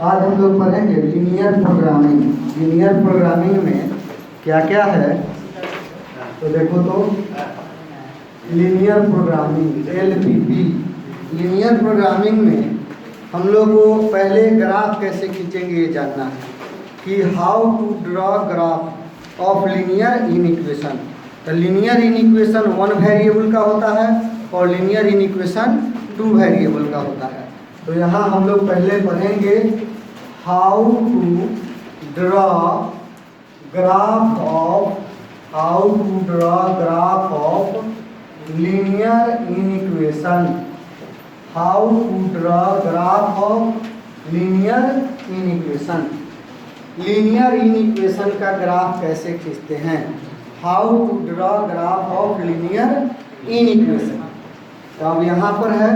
आज हम लोग पढ़ेंगे लीनियर प्रोग्रामिंग। लीनियर प्रोग्रामिंग में क्या क्या है तो देखो तो linear programming LPP। Linear programming में हम लोग को पहले ग्राफ कैसे खींचेंगे ये जानना है कि how to draw graph of linear inequation. तो लीनियर इन इक्वेशन 1 वेरिएबल का होता है और लीनियर इन इक्वेशन 2 वेरिएबल का होता है। तो यहाँ हम लोग पहले पढ़ेंगे how to draw graph of linear inequation. How to draw graph of linear inequation. Linear inequation का ग्राफ कैसे खींचते हैं। How to draw graph of linear inequation. तो अब यहाँ पर है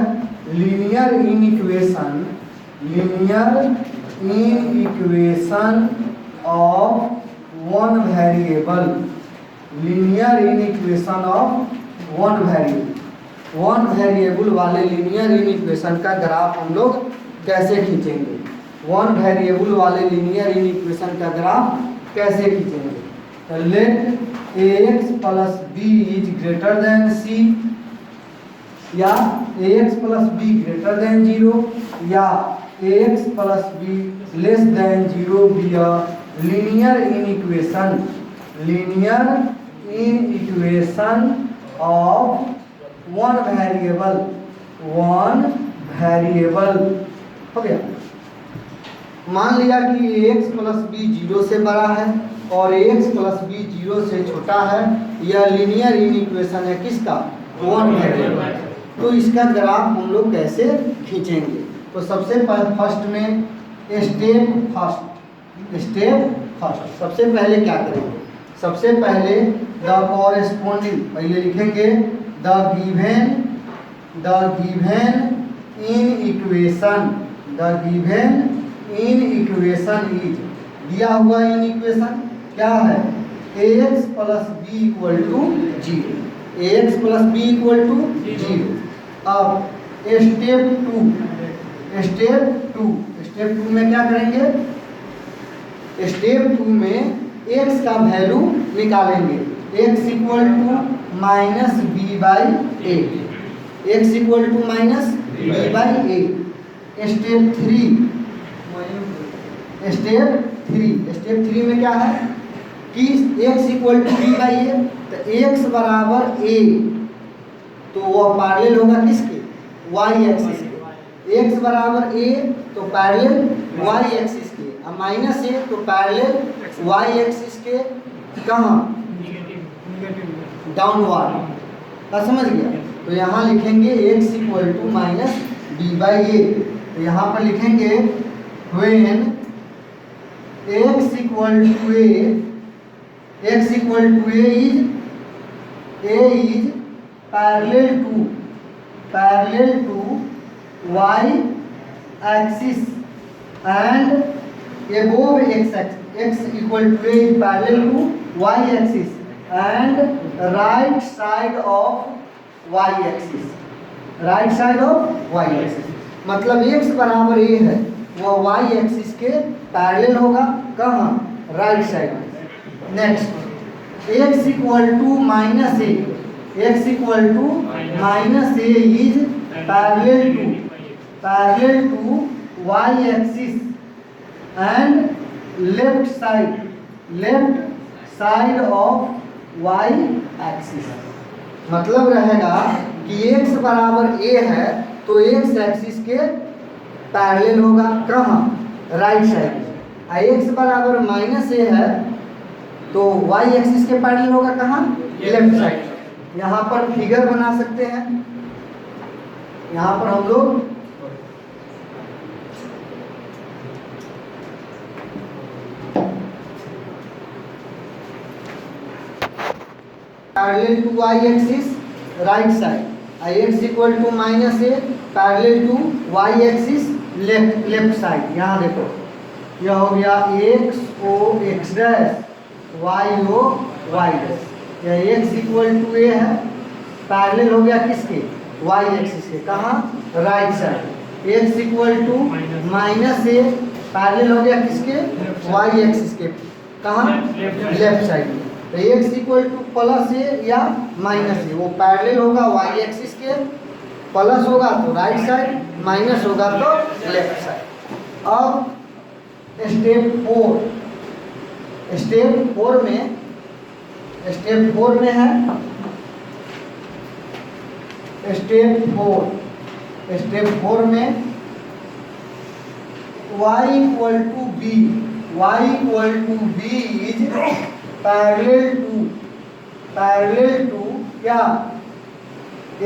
linear inequation of one variable. Linear inequation of one variable वाले लीनियर इन इक्वेशन का ग्राफ हम लोग कैसे खींचेंगे। वन वेरिएबल वाले लीनियर इन इक्वेशन का ग्राफ कैसे खींचेंगे। तो let ax plus b is greater than c या ax plus b greater than 0 या ax plus b less than 0 be a linear inequation of one variable. हो गया। मान लिया कि ax प्लस b 0 से बड़ा है और ax प्लस b 0 से छोटा है। यह लीनियर इन इक्वेशन है किसका, वन वेरिएबल। तो इसका ग्राफ हम लोग कैसे खींचेंगे। तो सबसे फर्स्ट में स्टेप फर्स्ट सबसे पहले क्या करेंगे। सबसे पहले द कॉरेस्पॉन्डिंग पहले लिखेंगे the given inequation is दिया हुआ इन इक्वेशन क्या है ax plus b equal to 0। अब स्टेप टू में क्या करेंगे। स्टेप 2 में x का वैल्यू निकालेंगे। x equal to minus B by A. Step three में क्या है कि x equal to B by A. तो x बराबर a तो वह पैरेलल होगा किसके, y एक्सिस के। x बराबर a तो पैरेलल y एक्सिस के, और माइनस a तो पैरेलल y एक्सिस के कहाँ, डाउनवर्ड। क्या समझ गया। तो यहाँ लिखेंगे x equal to minus B by A. तो यहाँ पर लिखेंगे when x equal to a is parallel to y axis and above x equal to a is parallel to y axis and right side of y axis. मतलब x बराबर a है वह y axis के parallel होगा कहाँ, right side में। Next x equal to minus a is parallel to y axis and left side of y axis. मतलब रहेगा कि x बराबर a है तो x एक्सिस के पैरेलल होगा कहाँ, राइट साइड में। x बराबर माइनस a है तो y एक्सिस के पैरेलल होगा कहाँ, लेफ्ट साइड। यहाँ पर फिगर बना सकते हैं। यहाँ पर हम लोग parallel to y axis right side, x equal to minus a parallel to y axis left side. यहाँ देखो यह हो गया x o x dash y o y dash. यह x इक्वल टू a है पैरेलल हो गया किसके, y एक्सिस के, कहाँ, right side. x equal to minus a parallel हो गया किसके, वाई एक्सिस के, कहाँ, लेफ्ट साइड में। तो x equal to plus A या माइनस ए, वो पैरेलल होगा वाई एक्सिस के, प्लस होगा तो राइट साइड, माइनस होगा तो लेफ्ट साइड। अब स्टेप 4, स्टेप 4 में, स्टेप 4 में है स्टेप 4, स्टेप 4 में y equal to B, y equal to B is parallel to क्या,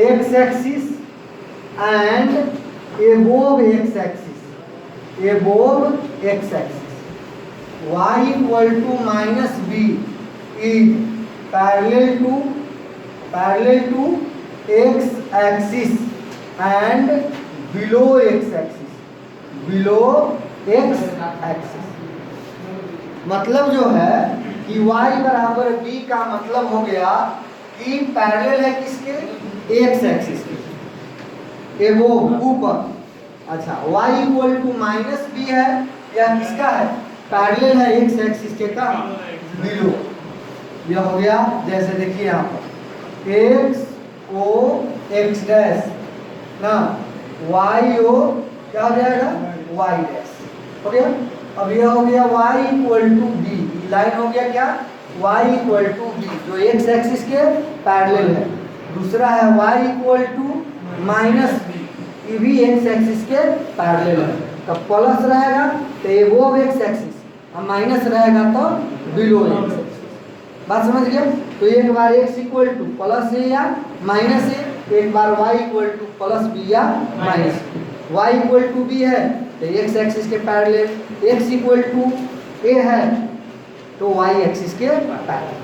x axis and above x axis, above x axis. y equal to minus B is parallel to x axis and below x axis, below x axis. मतलब जो है कि y बराबर b का मतलब हो गया कि पैरेलल है किसके, x एक्सिस के, एबोव ऊपर। अच्छा, y equal to minus B है या किसका है, पैरेलल है x एक्सिस के, कहाँ, बिलो। यह हो गया, जैसे देखिए यहाँ पर x o x डैश ना, y o क्या हो जाएगा, y डैश हो गया। अब यह हो गया y equal to B, line हो गया क्या, y इक्वल टू बी जो x एक्सिस के पैरेलल है। दूसरा है y equal to minus B, ये भी x एक्सिस के पैरेलल है। तो प्लस रहेगा तो एबोव x एक्सिस, और माइनस रहेगा तो बिलो x एक्सिस। बात समझ गया। तो एक बार x equal to plus A या माइनस ए, एक बार y equal to plus B या minus B. y equal to B है तो x एक्सिस के parallel, x equal to A है तो y एक्सिस के पैरेलल।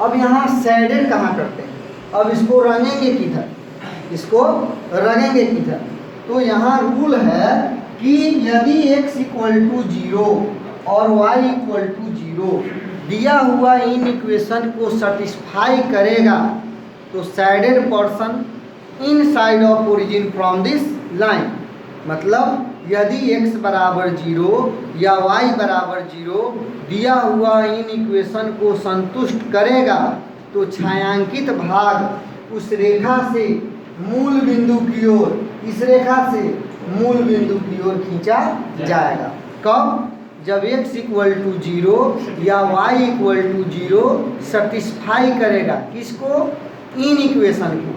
अब यहाँ शेडेड कहाँ करते हैं, अब इसको रंगेंगे किधर, इसको रंगेंगे किधर। तो यहाँ रूल है कि यदि x इक्वल टू 0 और y इक्वल टू 0 दिया हुआ इन इक्वेशन को सेटिस्फाई करेगा तो shaded person in side of origin from this line. मतलब यदि x बराबर 0 या y बराबर 0 दिया हुआ इन इक्वेशन को संतुष्ट करेगा तो छायांकित भाग उस रेखा से मूल बिंदु की ओर, इस रेखा से मूल बिंदु की ओर खींचा जाएगा। कब, जब x इक्वल टू 0 या y इक्वल टू 0 सेटिस्फाई करेगा किसको, इन इक्वेशन को।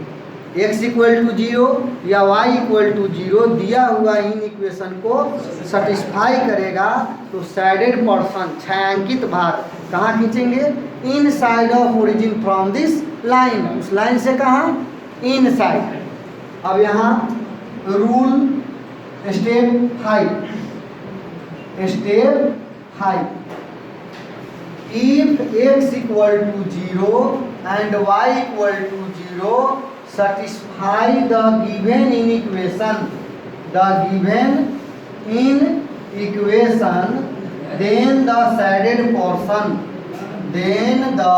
x इक्वल टू 0 या y इक्वल टू 0 दिया हुआ इन इक्वेशन को सेटिस्फाई करेगा तो शेडेड पर्सन, छायांकित भाग कहाँ खींचेंगे, inside of origin from this line, उस लाइन से कहाँ, इन साइड। अब यहाँ rule step 5, step 5, if x equal to 0 and y equal to 0 satisfy the given in equation, then the shaded portion, then the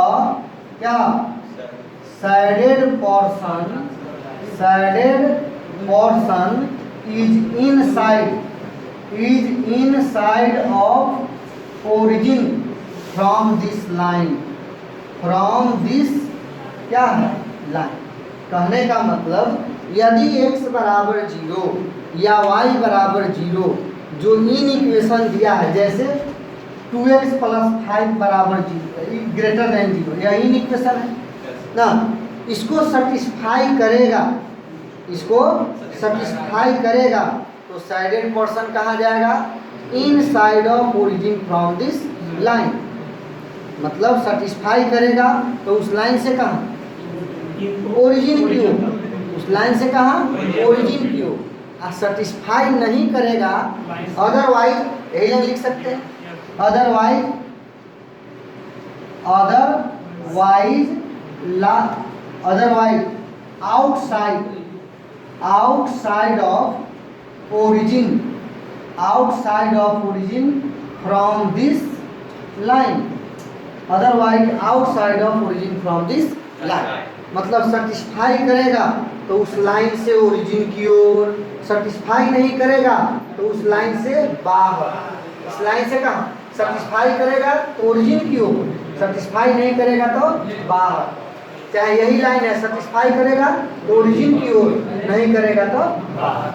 क्या, shaded portion is inside of origin from this line, from this क्या है, line. कहने का मतलब यदि x बराबर 0 या y बराबर 0 जो इन इक्वेशन दिया है, जैसे 2x प्लस 5 बराबर 0 ग्रेटर देन 0, यह इन इक्वेशन है ना, इसको सेटिस्फाई करेगा, इसको सेटिस्फाई करेगा तो शेडेड पर्सन कहाँ जाएगा, inside of origin from this line. मतलब सेटिस्फाई करेगा तो उस लाइन से कहाँ, ओरिजिन की ओर, उस लाइन से कहाँ, ओरिजिन की ओर। सेटिस्फाई नहीं करेगा, अदरवाइज, यही लाइन लिख सकते हैं, otherwise outside of origin from this line, otherwise outside of origin from this line। मतलब सेटिस्फाई करेगा तो उस लाइन से ओरिजिन की ओर, सेटिस्फाई नहीं करेगा तो उस लाइन से बाहर। इस लाइन से कहाँ सेटिस्फाई करेगा तो ओरिजिन की ओर, सेटिस्फाई नहीं करेगा तो बाहर। चाहे यही लाइन है, सेटिस्फाई करेगा तो ओरिजिन की ओर, नहीं करेगा तो बाहर।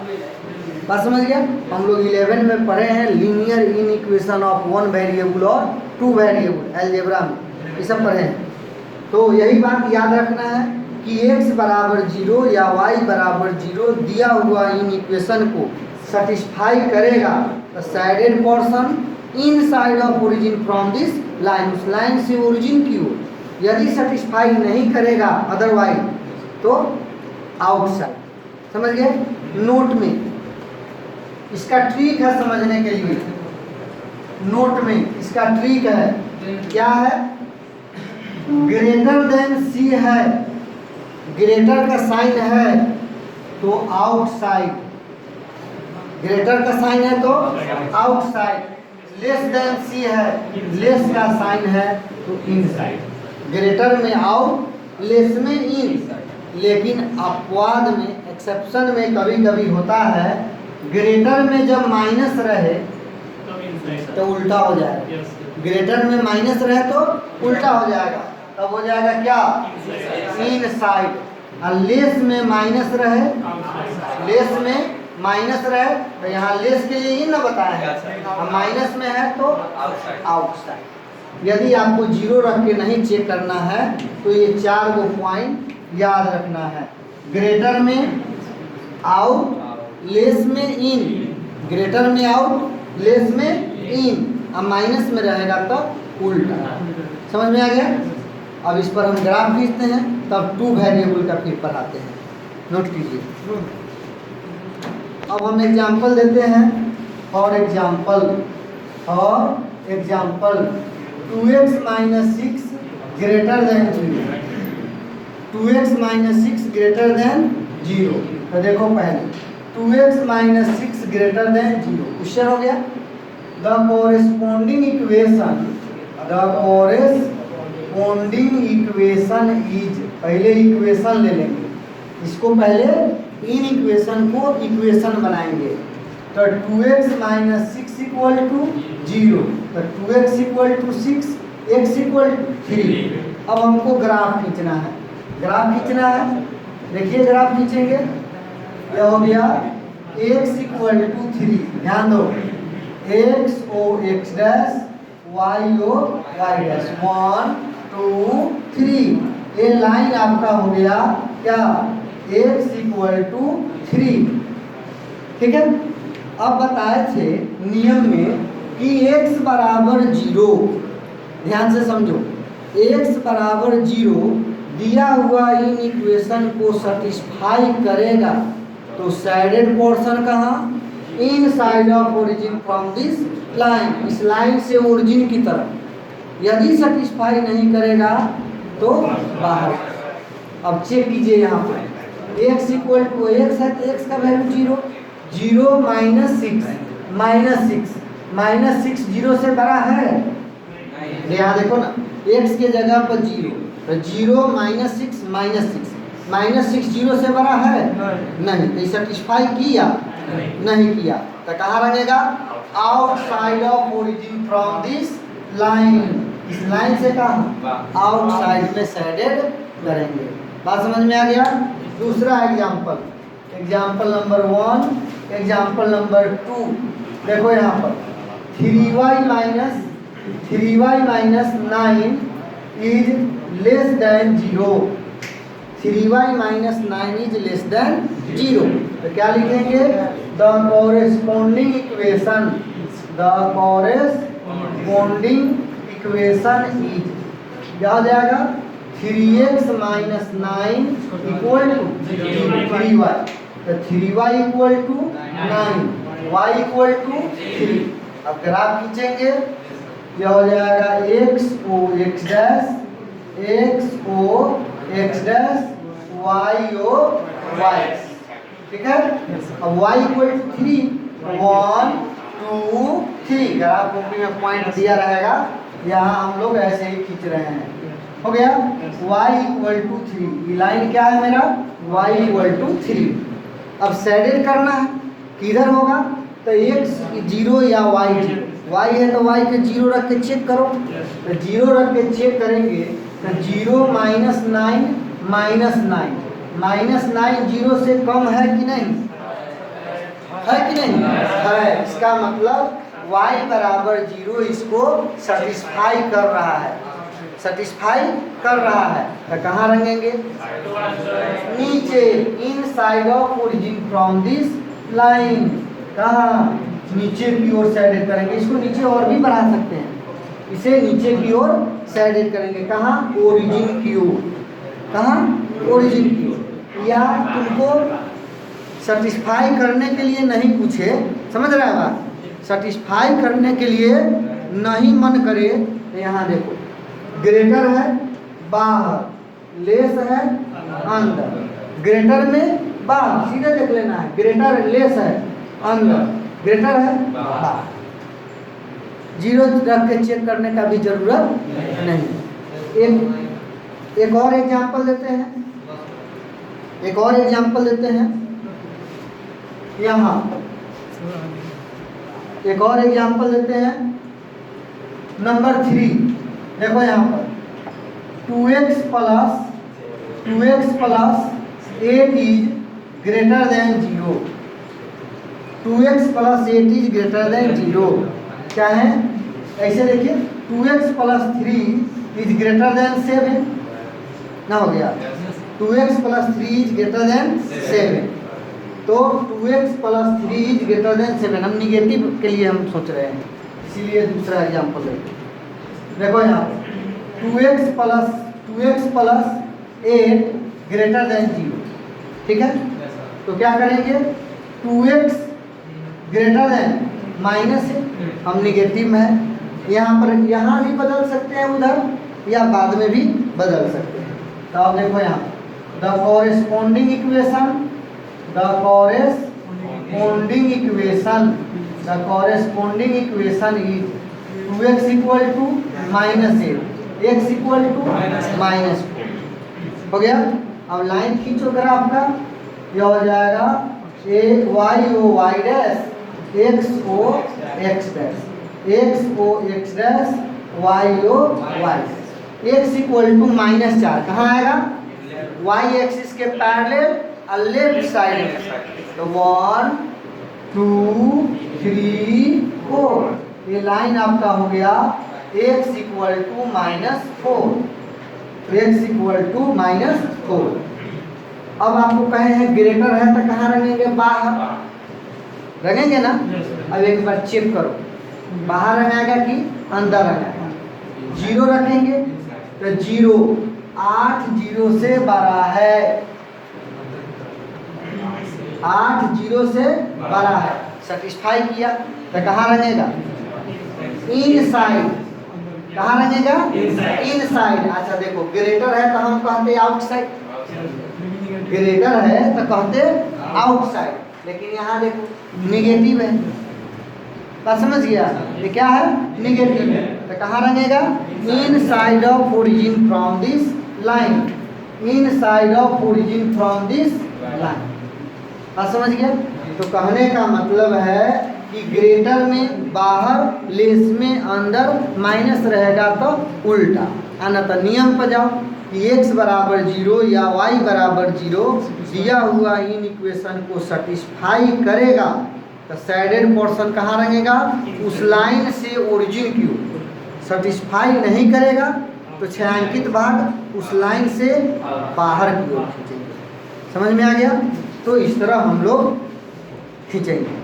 बात समझ गया। हम लोग 11 में पढ़े हैं linear inequation of 1 variable और 2 वेरिएबल अलजेब्रा में, ये सब पढ़े हैं। तो यही बात याद रखना है कि x बराबर 0 या y बराबर 0 दिया हुआ इन इक्वेशन को सेटिस्फाई करेगा तो sided portion in side of origin from this line, उस लाइन से ओरिजिन की ओर। यदि सेटिस्फाई नहीं करेगा अदरवाइज तो आउटसाइड। समझ गए। नोट में इसका ट्रिक है समझने के लिए, नोट में इसका ट्रिक है, क्या है, ग्रेटर देन सी है, ग्रेटर का साइन है तो आउटसाइड, ग्रेटर का साइन है तो आउटसाइड, लेस देन सी है, लेस का साइन है तो इनसाइड। ग्रेटर में आउट, लेस में इन। लेकिन अपवाद में, एक्सेप्शन में कभी कभी होता है ग्रेटर में जब माइनस रहे तो उल्टा हो जाएगा, ग्रेटर में माइनस रहे तो उल्टा हो जाएगा, तब हो जाएगा क्या, इन साइड। और लेस में माइनस रहे, लेस में माइनस रहे तो यहाँ लेस के लिए इन ना बताया है, और माइनस में है तो आउटसाइड। यदि आपको 0 रख के नहीं चेक करना है तो ये 4 गो पॉइंट याद रखना है। ग्रेटर में आउट, लेस में इन, ग्रेटर में आउट, लेस में इन, अब माइनस में रहेगा तो उल्टा। समझ में आ गया। अब इस पर हम ग्राफ खींचते हैं, तब 2 वेरिएबल का फिर पढ़ाते हैं, नोट कीजिए। अब हम एग्जाम्पल देते हैं, और example 2x minus 6 greater than 0, 2x minus 6 greater than 0। तो देखो पहले 2x minus 6 greater than 0 question हो गया। द कोरेस्पोंडिंग इक्वेशन इज, पहले इक्वेशन ले लेंगे, इसको पहले इन इक्वेशन को इक्वेशन बनाएंगे। तो 2x माइनस 6 इक्वल टू 0, तो 2x equal to 6, x equal to 3। अब हमको ग्राफ खींचना है, ग्राफ खींचना है। देखिए ग्राफ खींचेंगे, यह हो गया x इक्वल टू 3, ध्यान दो, x o x dash, y o y dash, 1 2 3। ये लाइन आपका हो गया क्या, x इक्वल टू 3। ठीक है। अब बताए थे नियम में कि x बराबर 0, ध्यान से समझो, x बराबर 0 दिया हुआ इन इक्वेशन को सेटिस्फाई करेगा तो साइडेड पोर्शन कहाँ, inside of origin from this line, इस लाइन से ओरिजिन की तरफ। यदि सेटिस्फाई नहीं करेगा तो बाहर। अब चेक कीजिए यहाँ पर x इक्वल टू x है तो x का वैल्यू 0, 0 माइनस 6, माइनस 6 0 से बड़ा है। यहाँ देखो ना, x के जगह पर 0, तो 0 माइनस 6, माइनस 6 0 से बड़ा है नहीं, तो सेटिस्फाई किया नहीं किया, तो कहाँ रहेगा, outside of origin from this line, इस लाइन से कहाँ, आउटसाइड में साइडेड करेंगे। बात समझ में आ गया। दूसरा example, example number 1, example number 2। देखो यहाँ पर 3y minus 9 is less than 0, 3y minus 9 is less than 0। तो क्या लिखेंगे, द कोरेस्पोंडिंग इक्वेशन इज, क्या हो जाएगा, 3x minus 9 equal to 3y, तो 3y equal to 9, y equal to 3। अब ग्राफ खींचेंगे, यह हो जाएगा x o x dash, y o y। ठीक है। अब y equal to 3, 1 2 3, graph copy में पॉइंट दिया रहेगा, यहाँ हम लोग ऐसे ही खींच रहे हैं। हो गया y इक्वल टू 3, ये लाइन क्या है मेरा y इक्वल टू 3। अब शेडेड करना है, किधर होगा तो x 0 या y 0, y है तो y के 0 रख के चेक करो, तो 0 रख के चेक करेंगे तो 0 माइनस 9 0 से कम है कि नहीं, है कि नहीं है। इसका मतलब y बराबर 0 इसको सेटिस्फाई कर रहा है, सेटिस्फाई कर रहा है। तो कहाँ रखेंगे, नीचे, inside of origin from this line, कहाँ नीचे की ओर शेडेड करेंगे। इसको नीचे और भी बढ़ा सकते हैं, इसे नीचे की ओर शेडेड करेंगे, कहाँ ओरिजिन की ओर, कहाँ ओरिजिन की ओर। या तुमको सेटिस्फाई करने के लिए नहीं पूछे, समझ रहा है बात, सेटिस्फाई करने के लिए नहीं मन करे तो यहाँ देखो, ग्रेटर है बाहर, लेस है अंदर, ग्रेटर में बाहर, सीधे देख लेना है, ग्रेटर लेस है अंदर, ग्रेटर है बाहर, 0 रख के चेक करने का भी जरूरत नहीं। एक और एग्जांपल देते हैं, एक और एग्जांपल देते हैं यहाँ, एक और एग्जांपल देते हैं नंबर 3। देखो यहाँ पर 2x plus 8 is greater than 0, 2x plus 8 is greater than 0, क्या है ऐसे देखिए, 2x plus 3 is greater then 7 ना, हो गया 2x plus 3 is greater then 7, तो 2x plus 3 is greater then 7, हम निगेटिव के लिए हम सोच रहे हैं, इसीलिए दूसरा एग्जाम्पल लेते हैं। देखो यहाँ 2x प्लस 8 ग्रेटर देन 0, ठीक है, तो क्या करेंगे, 2x ग्रेटर देन माइनस है, हम निगेटिव में है, यहाँ पर यहाँ भी बदल सकते हैं उधर, या बाद में भी बदल सकते हैं। तो आप देखो यहाँ the corresponding equation is 2x equal to minus 8, x equal to minus 4, हो गया। अब लाइन खींचो ग्राफ का, यह हो जाएगा y o y dash, x o x dash, x o x dash, y o y, x equal to minus 4, कहाँ आएगा, y एक्सिस के पैरेलल और लेफ्ट साइड में, तो 1 2 3 4, ये लाइन आपका हो गया x equal to -4, x equal to -4। अब आपको कहे हैं ग्रेटर है तो कहाँ रखेंगे, बाहर रखेंगे ना। अब एक बार चेक करो, बाहर रखेगा कि अंदर रखेगा, 0 रखेंगे तो 0 8 0 से बड़ा है, 8 0 से बड़ा है, सेटिस्फाई किया तो कहाँ रखेगा, इनसाइड, कहाँ रखेगा, इनसाइड। अच्छा देखो ग्रेटर है तो हम कहते आउटसाइड, ग्रेटर है तो कहते आउटसाइड, लेकिन यहाँ देखो निगेटिव है, बात समझ गया, ये क्या है, निगेटिव है, तो कहाँ रखेगा, inside of origin from this line, inside of origin from this line, बात समझ गया। तो कहने का मतलब है कि ग्रेटर में बाहर, लेस में अंदर, माइनस रहेगा तो उल्टा आना। तो नियम पर जाओ कि x बराबर 0 या y बराबर 0 दिया हुआ इन इक्वेशन को सेटिस्फाई करेगा तो शेडेड पोर्शन कहाँ रहेगा, उस लाइन से ओरिजिन की ओर। सेटिस्फाई नहीं करेगा तो छायांकित भाग उस लाइन से बाहर की ओर खींचेंगे। समझ में आ गया। तो इस तरह हम लोग खींचेंगे।